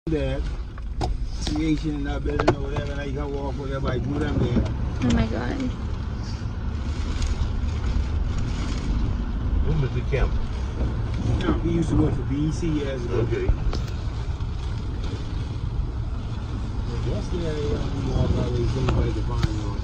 There, creation in that building or whatever, and I can walk whatever I do them there. Oh my god. Who was the camp? No, he used to work for BEC years ago. Okay. Yesterday, we walked out there, somebody to find you.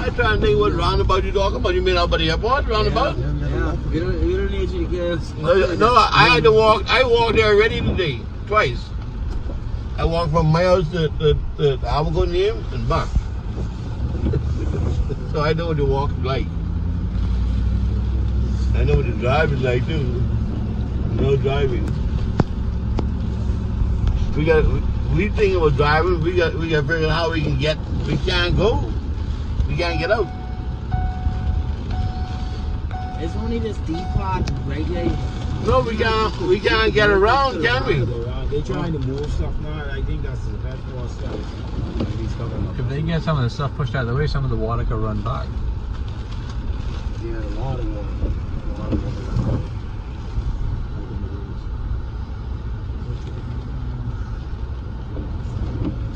I try to think what roundabout you talking about. You mean out by the airport roundabout? Yeah, we don't need you to guess. No, I had to walk. I walked there already today, twice. I walked from my house to Albuquerque name and back. So I know what the walk is like. I know what the drive is like too. No driving. We think about driving. We got to figure out how we can get. We can't go. We can't get out. It's only this deep part right there. No, we can't get around, can we? They're trying to move stuff now. I think that's the best for stuff. If they get some of the stuff pushed out of the way, some of the water could run back. Yeah, a lot of water.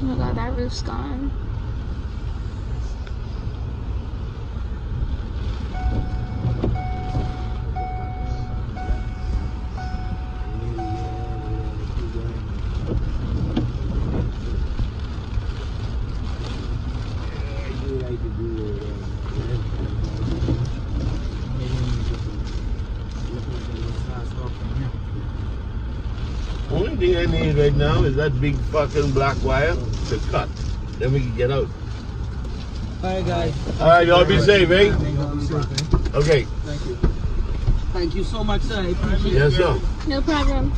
Oh my god, that roof's gone. Only thing I need right now is that big fucking black wire to cut. Then we can get out. Alright guys. Alright, y'all be safe, eh? Okay. Thank you. Thank you so much, sir. I appreciate it. Yes, sir. No problem.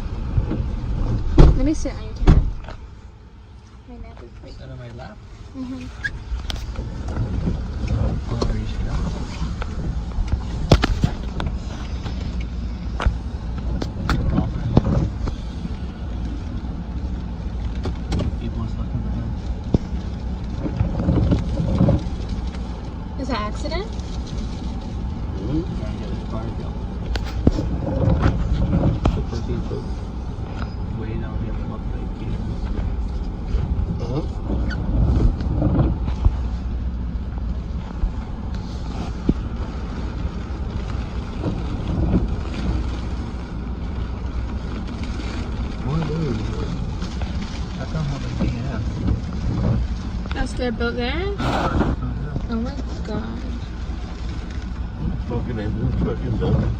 Let me sit on your tab. My nap is pretty. Sit on my lap. Mm-hmm. Is that accident? That's their boat there? Oh my god. Fucking engine truck is done.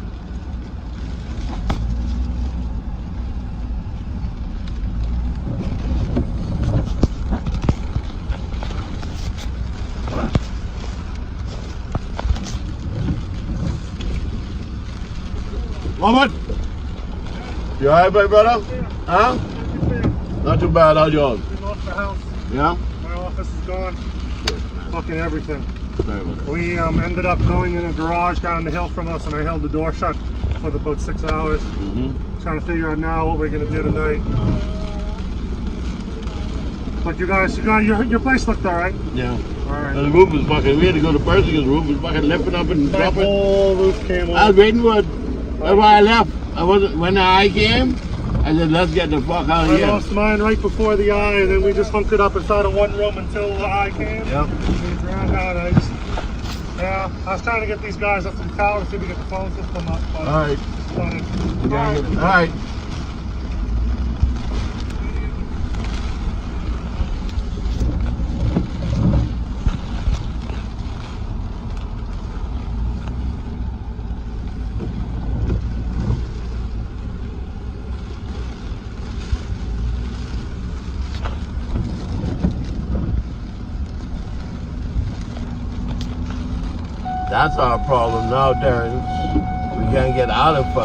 Mohammed? You alright, my brother? Huh? Not too bad, how's yours? Been off the house. Yeah? My office is gone. Fucking everything. Sorry about that. We ended up going in a garage down the hill from us, and I held the door shut for about 6 hours. Trying to figure out now what we're gonna do tonight. But you guys, your place looked alright. Yeah. Alright. The roof was fucking, we had to go to Percy's roof, was fucking lifting up and That dropping. whole roof came I off. was waiting for it. That's why I left. When the eye came, I said, let's get the fuck out of I here. lost mine right before the eye, and then we just hunkered up inside of one room until the eye came. Yep. We drowned out. Yeah, I was trying to get these guys up to the tower to see if we get the phone system up. But Alright. Alright. That's our problem now, Terrence. We can't get out of fucking